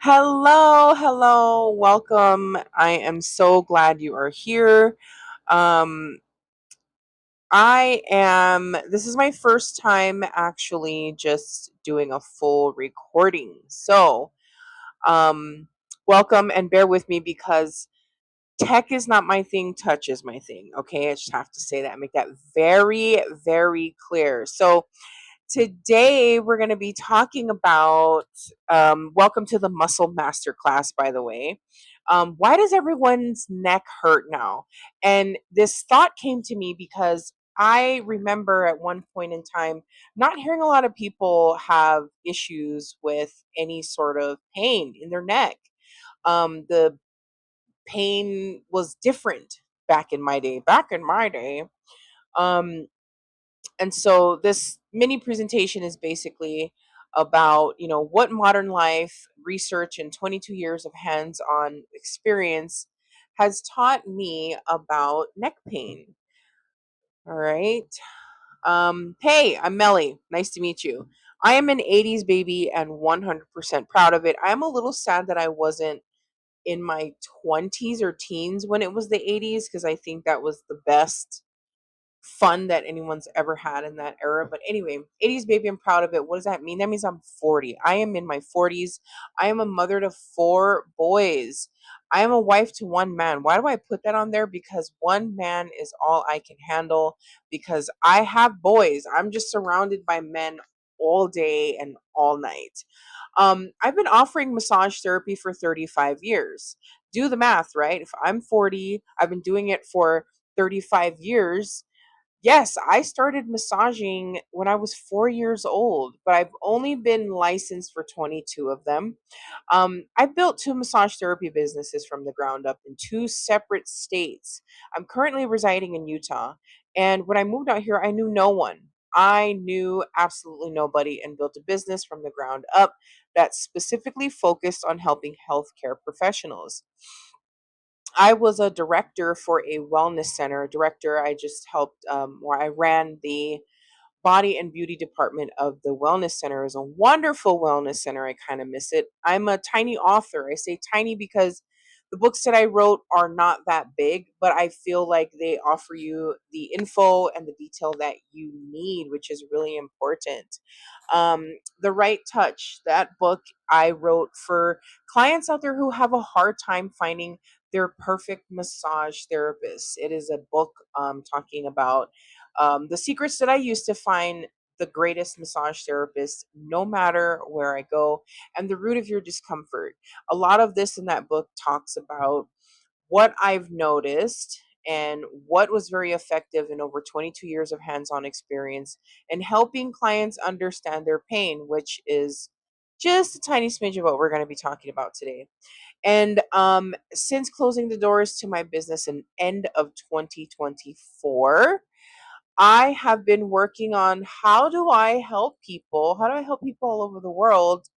Hello, welcome. I am so glad you are here. Um, this is my first time actually just doing a full recording. Um, welcome and bear with me because tech is not my thing, touch is my thing. Okay, I just have to say that, make that very, very clear. Today, we're going to be talking about welcome to the Muscle Masterclass, by the way. Why does everyone's neck hurt now? And this thought came to me because I remember at one point in time not hearing a lot of people have issues with any sort of pain in their neck. The pain was different back in my day. Um, and so this mini presentation is basically about, what modern life, research, and 22 years of hands-on experience has taught me about neck pain. All right. Hey, I'm Melly. Nice to meet you. I am an 80s baby and 100% proud of it. I'm a little sad that I wasn't in my 20s or teens when it was the 80s because I think that was the best fun that anyone's ever had in that era. But anyway, 80s baby, I'm proud of it. What does that mean? That means I'm 40. I am in my 40s. I am a mother to four boys. I am a wife to one man. Why do I put that on there? Because one man is all I can handle because I have boys. I'm just surrounded by men all day and all night. I've been offering massage therapy for 35 years. Do the math, right? If I'm 40, I've been doing it for 35 years. Yes, I started massaging when I was 4 years old, but I've only been licensed for 22 of them. I built two massage therapy businesses from the ground up in two separate states. I'm currently residing in Utah. And when I moved out here, I knew no one. I knew absolutely nobody and built a business from the ground up that specifically focused on helping healthcare professionals. I was a director for a wellness center. Director, I just helped, or I ran the body and beauty department of the wellness center. Is a wonderful wellness center. I kind of miss it. I'm a tiny author. I say tiny because the books that I wrote are not that big, but I feel like they offer you the info and the detail that you need, which is really important. The Right Touch, that book I wrote for clients out there who have a hard time finding their perfect massage therapist. It is a book talking about the secrets that I use to find the greatest massage therapist, no matter where I go, and the root of your discomfort. A lot of this in that book talks about what I've noticed and what was very effective in over 22 years of hands on experience and helping clients understand their pain, which is just a tiny smidge of what we're going to be talking about today. And since closing the doors to my business in end of 2024, I have been working on how do I help people all over the world,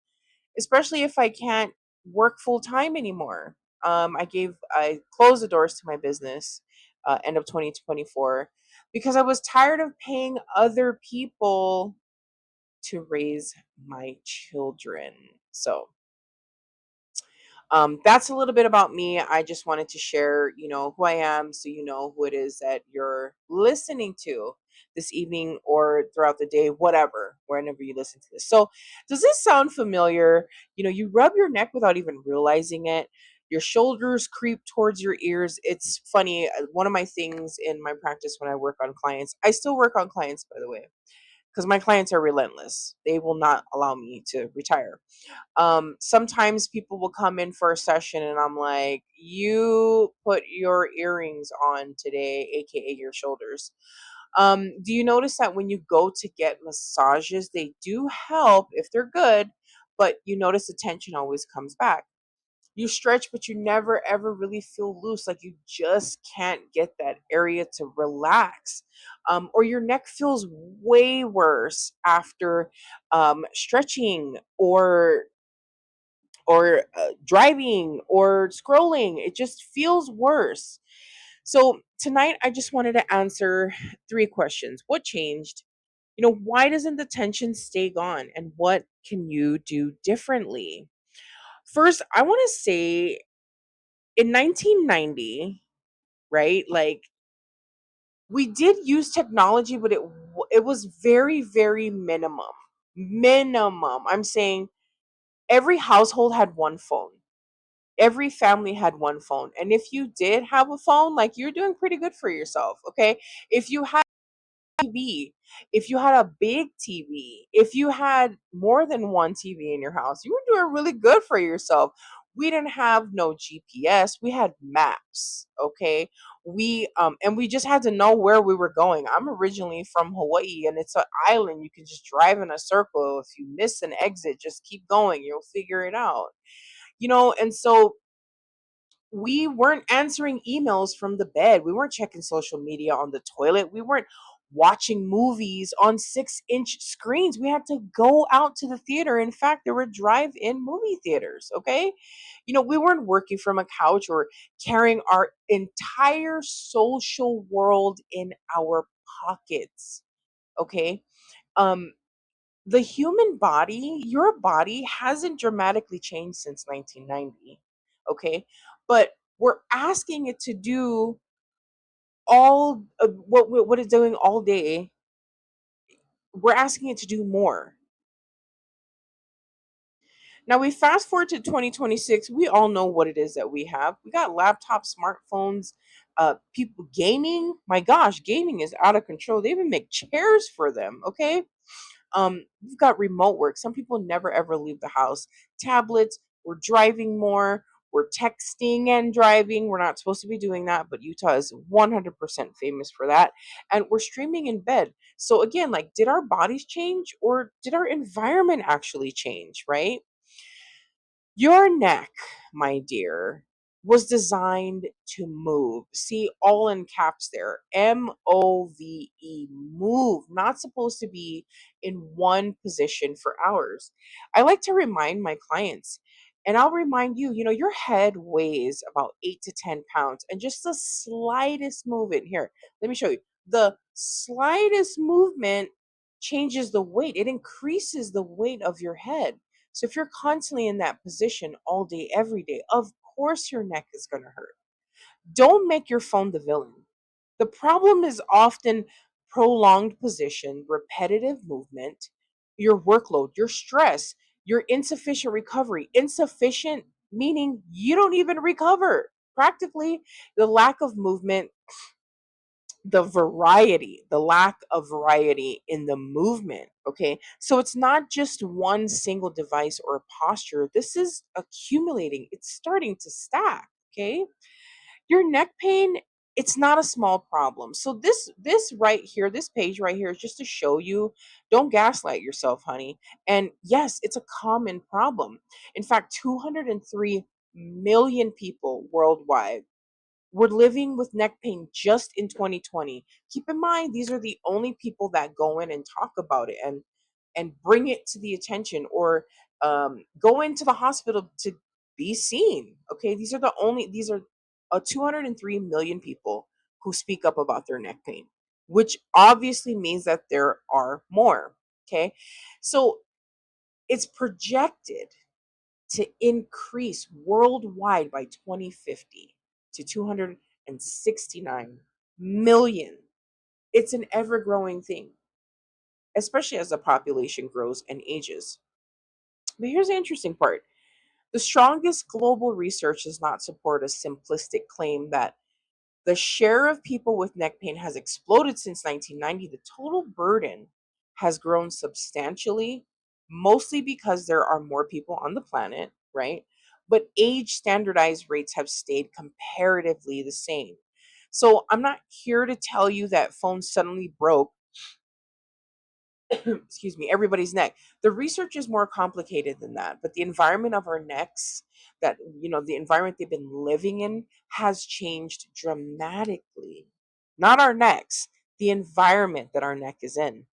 especially if I can't work full time anymore. I closed the doors to my business end of 2024 because I was tired of paying other people to raise my children. That's a little bit about me. I just wanted to share, who I am so you know who it is that you're listening to this evening or throughout the day, whatever, whenever you listen to this. So, does this sound familiar? You rub your neck without even realizing it. Your shoulders creep towards your ears. It's funny. One of my things in my practice when I work on clients, I still work on clients, by the way, because my clients are relentless. They will not allow me to retire. Sometimes people will come in for a session and I'm like, you put your earrings on today, aka your shoulders. Do you notice that when you go to get massages, they do help if they're good, but you notice the tension always comes back. You stretch, but you never ever really feel loose. Like you just can't get that area to relax. Or your neck feels way worse after stretching or driving or scrolling. It just feels worse. So tonight, I just wanted to answer three questions. What changed? Why doesn't the tension stay gone? And what can you do differently? First, I want to say in 1990, right? Like we did use technology, but it was very very minimum. Minimum. I'm saying every household had one phone. Every family had one phone. And if you did have a phone, like you're doing pretty good for yourself, okay? If you had TV, if you had a big TV, if you had more than one TV in your house, you were doing really good for yourself. We didn't have no GPS. We had maps, okay? We just had to know where we were going. I'm originally from Hawaii and it's an island. You can just drive in a circle. If you miss an exit, just keep going. You'll figure it out. And so we weren't answering emails from the bed. We weren't checking social media on the toilet. We weren't watching movies on 6-inch screens. We had to go out to the theater. In fact, there were drive in movie theaters. Okay. We weren't working from a couch or carrying our entire social world in our pockets. Okay. Um, the human body, your body hasn't dramatically changed since 1990. Okay. But we're asking it to do all what it's doing all day. We're asking it to do more. Now we fast forward to 2026. We all know what it is that we have. We got laptops, smartphones, people gaming. My gosh, gaming is out of control. They even make chairs for them. Okay. We've got remote work. Some people never ever leave the house. Tablets, we're driving more. We're texting and driving. We're not supposed to be doing that, but Utah is 100% famous for that. And we're streaming in bed. So again, like, did our bodies change or did our environment actually change, right? Your neck, my dear, was designed to move. See, all in caps there. MOVE, move. Not supposed to be in one position for hours. I like to remind my clients, and I'll remind you, your head weighs about 8 to 10 pounds, and just the slightest movement here, let me show you. The slightest movement changes the weight, it increases the weight of your head. So if you're constantly in that position all day, every day, of course your neck is going to hurt. Don't make your phone the villain. The problem is often prolonged position, repetitive movement, your workload, your stress, your insufficient recovery. Insufficient meaning you don't even recover. Practically, the lack of movement, the lack of variety in the movement. Okay. So it's not just one single device or posture. This is accumulating, it's starting to stack. Okay. Your neck pain, it's not a small problem. So this right here, this page right here is just to show you, don't gaslight yourself, honey. And yes, it's a common problem. In fact, 203 million people worldwide we're living with neck pain just in 2020. Keep in mind, these are the only people that go in and talk about it and bring it to the attention or go into the hospital to be seen. Okay, these are 203 million people who speak up about their neck pain, which obviously means that there are more. Okay, so it's projected to increase worldwide by 2050 to 269 million. It's an ever growing thing, especially as the population grows and ages. But here's the interesting part: the strongest global research does not support a simplistic claim that the share of people with neck pain has exploded since 1990. The total burden has grown substantially, mostly because there are more people on the planet, right? But age standardized rates have stayed comparatively the same. So I'm not here to tell you that phones suddenly broke, excuse me, everybody's neck. The research is more complicated than that, but the environment of our necks, the environment they've been living in has changed dramatically. Not our necks, the environment that our neck is in.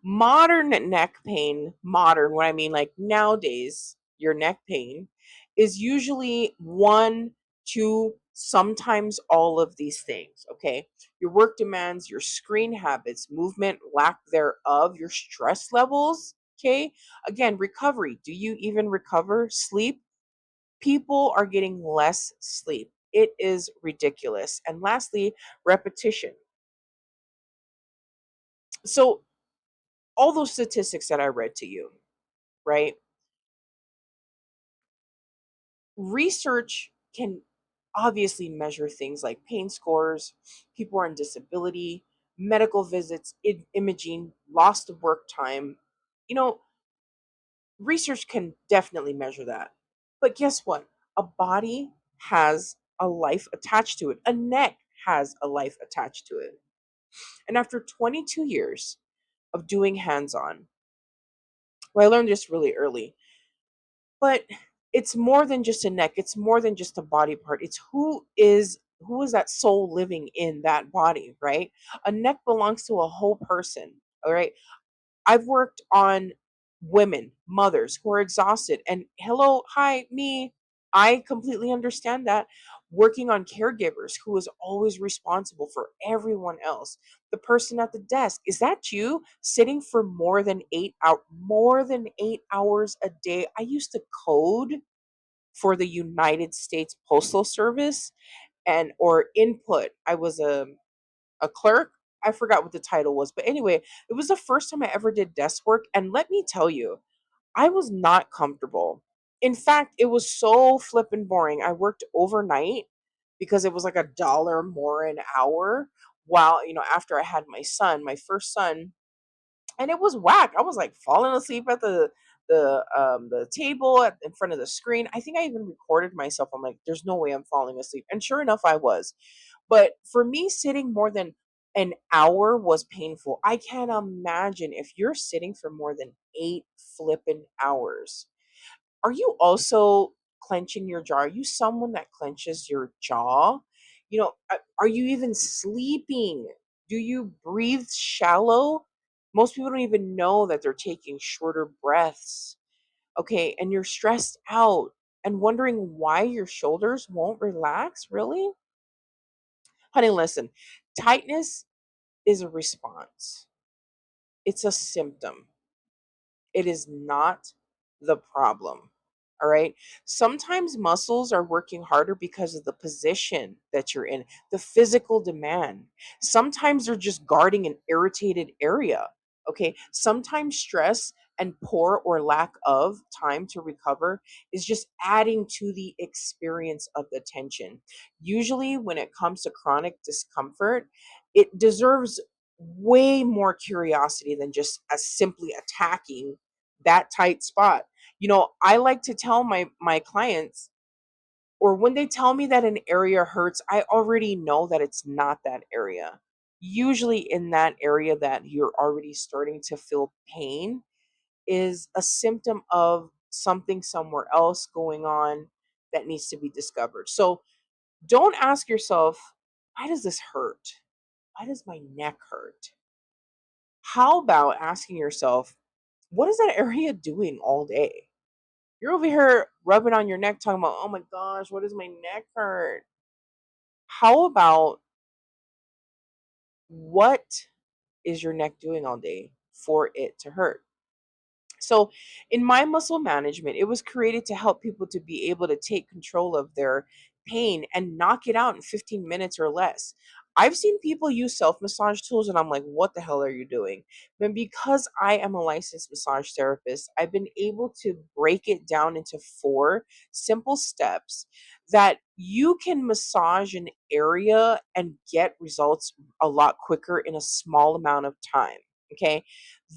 Modern neck pain, modern, what I mean, like nowadays, your neck pain is usually one, two, sometimes all of these things. Okay. Your work demands, your screen habits, movement, lack thereof, your stress levels. Okay. Again, recovery. Do you even recover? Sleep. People are getting less sleep. It is ridiculous. And lastly, repetition. So, all those statistics that I read to you, right? Research can obviously measure things like pain scores, people on disability, medical visits, imaging, loss of work time. You know, research can definitely measure that. But guess what? A body has a life attached to it, a neck has a life attached to it. And after 22 years of doing hands on, well, I learned this really early. But it's more than just a neck. It's more than just a body part. It's who is that soul living in that body, right? A neck belongs to a whole person. All right. I've worked on women, mothers who are exhausted. And hello, hi, me. I completely understand that. Working on caregivers who is always responsible for everyone else. The person at the desk, is that you sitting for more than 8 hours a day? I used to code for the United States Postal Service and or input. I was a clerk. I forgot what the title was, but anyway, it was the first time I ever did desk work, and let me tell you, I was not comfortable. In fact, it was so flippin' boring. I worked overnight because it was like $1 more an hour while, after I had my son, my first son, and it was whack. I was like falling asleep at the table in front of the screen. I think I even recorded myself. I'm like, there's no way I'm falling asleep. And sure enough, I was. But for me, sitting more than an hour was painful. I can't imagine if you're sitting for more than 8 flippin' hours. Are you also clenching your jaw? Are you someone that clenches your jaw? Are you even sleeping? Do you breathe shallow? Most people don't even know that they're taking shorter breaths. Okay, and you're stressed out and wondering why your shoulders won't relax, really? Honey, listen, tightness is a response, it's a symptom. It is not the problem. All right. Sometimes muscles are working harder because of the position that you're in, the physical demand. Sometimes they're just guarding an irritated area. Okay. Sometimes stress and poor or lack of time to recover is just adding to the experience of the tension. Usually, when it comes to chronic discomfort, it deserves way more curiosity than just as simply attacking that tight spot. I like to tell my clients, or when they tell me that an area hurts, I already know that it's not that area. Usually in that area that you're already starting to feel pain is a symptom of something somewhere else going on that needs to be discovered. So don't ask yourself, why does this hurt? Why does my neck hurt? How about asking yourself, what is that area doing all day? You're over here rubbing on your neck, talking about, oh my gosh, what does my neck hurt? How about, what is your neck doing all day for it to hurt? So, in my muscle management, it was created to help people to be able to take control of their pain and knock it out in 15 minutes or less. I've seen people use self massage tools, and I'm like, what the hell are you doing? But because I am a licensed massage therapist, I've been able to break it down into 4 simple steps that you can massage an area and get results a lot quicker in a small amount of time. Okay.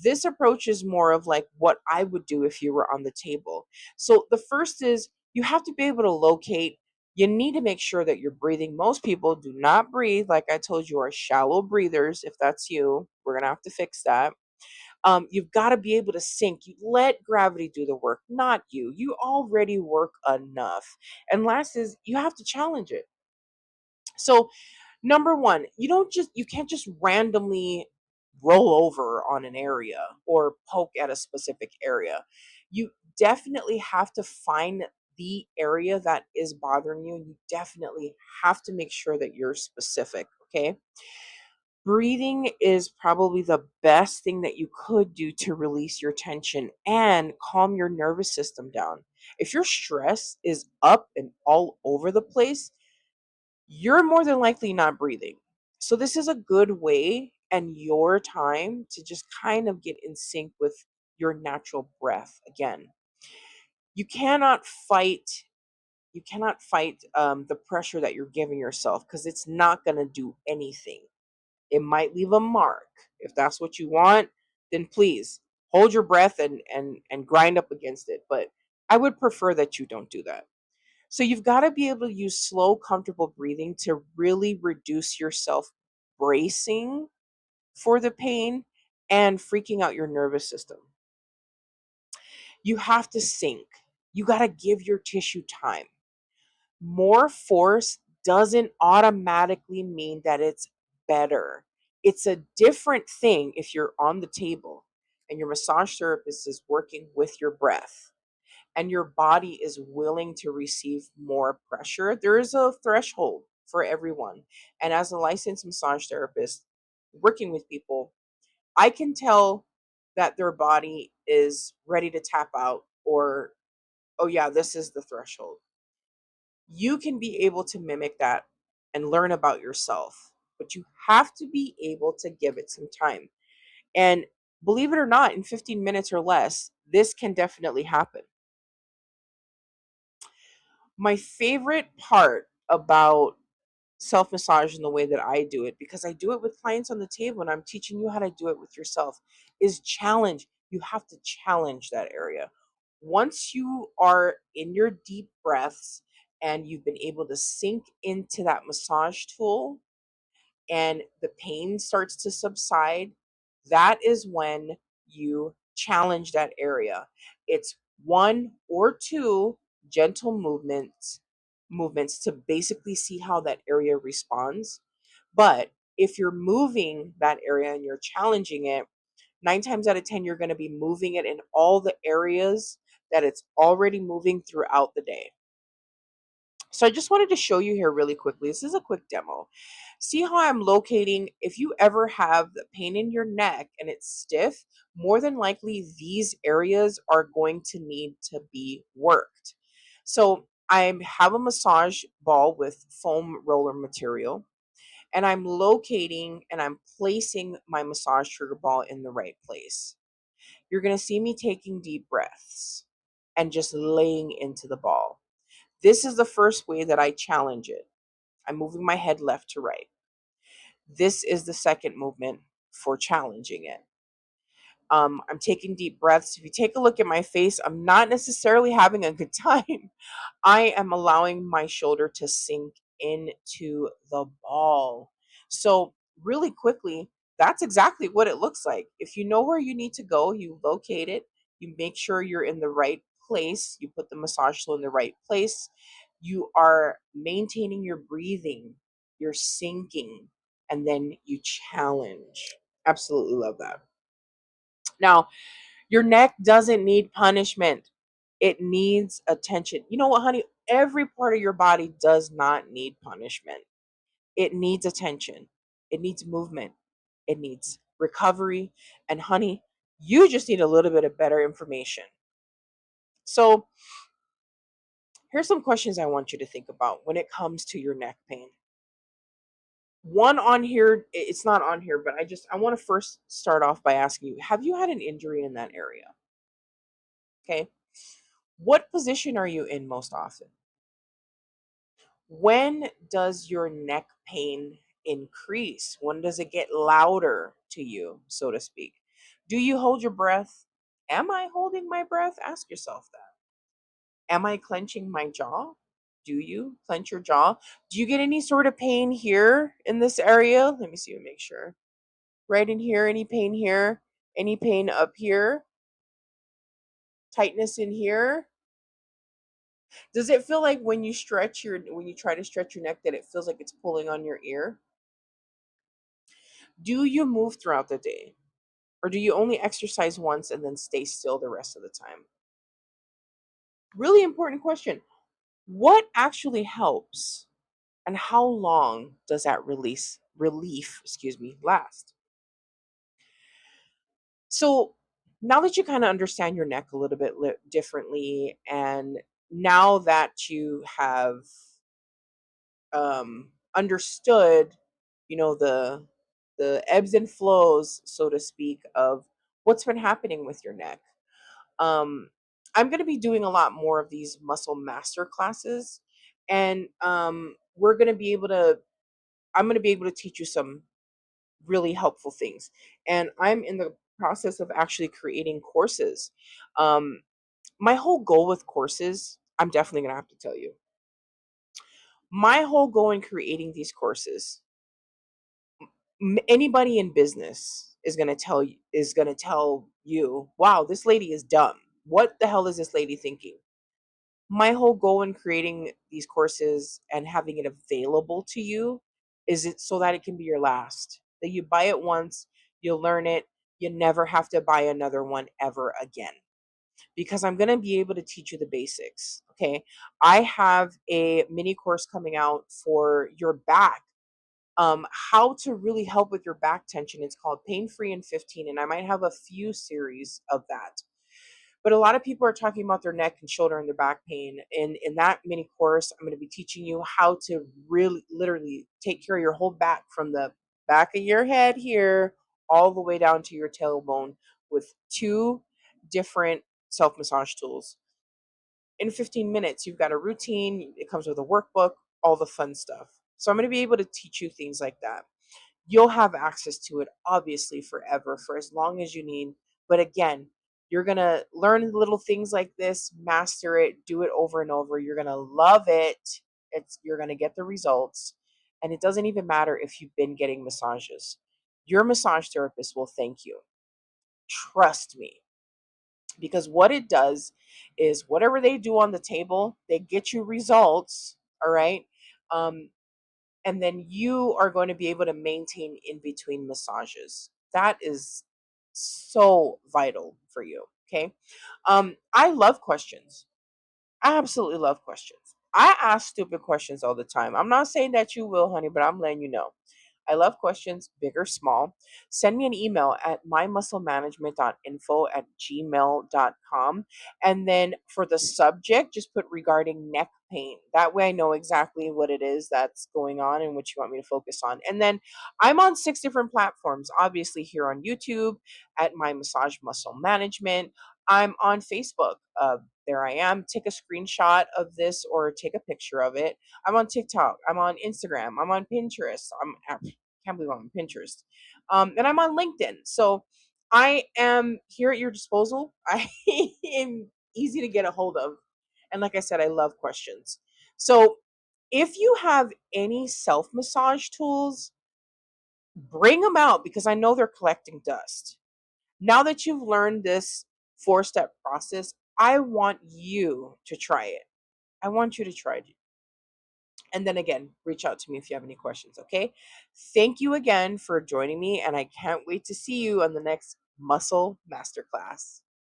This approach is more of like what I would do if you were on the table. So the first is you have to be able to locate. You need to make sure that you're breathing. Most people do not breathe. Like I told you, are shallow breathers. If that's you, we're going to have to fix that. You've got to be able to sink. You let gravity do the work, not you. You already work enough. And last is you have to challenge it. So number one, you can't just randomly roll over on an area or poke at a specific area. You definitely have to find the area that is bothering you. You definitely have to make sure that you're specific, okay? Breathing is probably the best thing that you could do to release your tension and calm your nervous system down. If your stress is up and all over the place, you're more than likely not breathing. So, this is a good way and your time to just kind of get in sync with your natural breath again. You cannot fight. You cannot fight the pressure that you're giving yourself because it's not going to do anything. It might leave a mark. If that's what you want, then please hold your breath and grind up against it. But I would prefer that you don't do that. So you've got to be able to use slow, comfortable breathing to really reduce yourself bracing for the pain and freaking out your nervous system. You have to sink. You got to give your tissue time. More force doesn't automatically mean that it's better. It's a different thing if you're on the table and your massage therapist is working with your breath and your body is willing to receive more pressure. There is a threshold for everyone. And as a licensed massage therapist working with people, I can tell that their body is ready to tap out or, oh, yeah, this is the threshold. You can be able to mimic that and learn about yourself, but you have to be able to give it some time. And believe it or not, in 15 minutes or less, this can definitely happen. My favorite part about self massage and the way that I do it, because I do it with clients on the table and I'm teaching you how to do it with yourself, is challenge. You have to challenge that area. Once you are in your deep breaths and you've been able to sink into that massage tool and the pain starts to subside, that is when you challenge that area. It's one or two gentle movements to basically see how that area responds. But if you're moving that area and you're challenging it, 9 times out of 10, you're going to be moving it in all the areas that it's already moving throughout the day. So I just wanted to show you here really quickly. This is a quick demo. See how I'm locating, if you ever have the pain in your neck and it's stiff, more than likely these areas are going to need to be worked. So I have a massage ball with foam roller material and I'm locating and I'm placing my massage trigger ball in the right place. You're going to see me taking deep breaths and just laying into the ball. This is the first way that I challenge it. I'm moving my head left to right. This is the second movement for challenging it. I'm taking deep breaths. If you take a look at my face, I'm not necessarily having a good time. I am allowing my shoulder to sink into the ball. So, really quickly, that's exactly what it looks like. If you know where you need to go, you locate it, you make sure you're in the right place, you put the massage tool in the right place, you are maintaining your breathing, you're sinking, and then you challenge. Absolutely love that. Now, your neck doesn't need punishment. It needs attention. You know what, honey? Every part of your body does not need punishment. It needs attention. It needs movement. It needs recovery. And honey, you just need a little bit of better information. So, here's some questions I want you to think about when it comes to your neck pain. One on here, it's not on here, but I want to first start off by asking you, have you had an injury in that area? Okay. What position are you in most often? When does your neck pain increase? When does it get louder to you, so to speak? Do you hold your breath? Am I holding my breath? Ask yourself that. Am I clenching my jaw? Do you clench your jaw? Do you get any sort of pain here in this area? Let me see and make sure. Right in here, any pain here? Any pain up here? Tightness in here? Does it feel like when you try to stretch your neck that it feels like it's pulling on your ear? Do you move throughout the day? Or do you only exercise once and then stay still the rest of the time? Really important question. What actually helps and how long does that release relief, excuse me, last. So now that you kind of understand your neck a little bit differently, and now that you have understood, the ebbs and flows, so to speak, of what's been happening with your neck. Um, I'm going to be doing a lot more of these muscle master classes, and we're going to be able to. I'm going to be able to teach you some really helpful things, and I'm in the process of actually creating courses. Um, my whole goal with courses, I'm definitely going to have to tell you, my whole goal in creating these courses, anybody in business is going to tell you, wow, this lady is dumb. What the hell is this lady thinking? My whole goal in creating these courses and having it available to you is it so that it can be your last. That you buy it once, you'll learn it, you never have to buy another one ever again. Because I'm going to be able to teach you the basics. Okay. I have a mini course coming out for your back, how to really help with your back tension. It's called Pain Free in 15, and I might have a few series of that. But a lot of people are talking about their neck and shoulder and their back pain. And in that mini course, I'm going to be teaching you how to really literally take care of your whole back from the back of your head here all the way down to your tailbone with two different self massage tools. In 15 minutes, you've got a routine, it comes with a workbook, all the fun stuff. So I'm going to be able to teach you things like that. You'll have access to it, obviously, forever, for as long as you need. But again, you're going to learn little things like this, master it, do it over and over. You're going to love it. You're going to get the results. And it doesn't even matter if you've been getting massages. Your massage therapist will thank you. Trust me. Because what it does is whatever they do on the table, they get you results. All right. Um, and then you are going to be able to maintain in between massages. That is so vital for you. Okay. I love questions. I absolutely love questions. I ask stupid questions all the time. I'm not saying that you will, honey, but I'm letting you know. I love questions, big or small. Send me an email at mymusclemanagement.info@gmail.com. And then for the subject, just put regarding neck pain. That way I know exactly what it is that's going on and what you want me to focus on. And then I'm on 6 different platforms, obviously here on YouTube at My Massage Muscle Management. I'm on Facebook. There I am. Take a screenshot of this or take a picture of it. I'm on TikTok. I'm on Instagram. I'm on Pinterest. Can't believe I'm on Pinterest. And I'm on LinkedIn. So I am here at your disposal. I am easy to get a hold of. And like I said, I love questions. So if you have any self massage tools, bring them out because I know they're collecting dust. Now that you've learned this 4-step process, I want you to try it. I want you to try it. And then again, reach out to me if you have any questions, okay? Thank you again for joining me, and I can't wait to see you on the next Muscle Masterclass.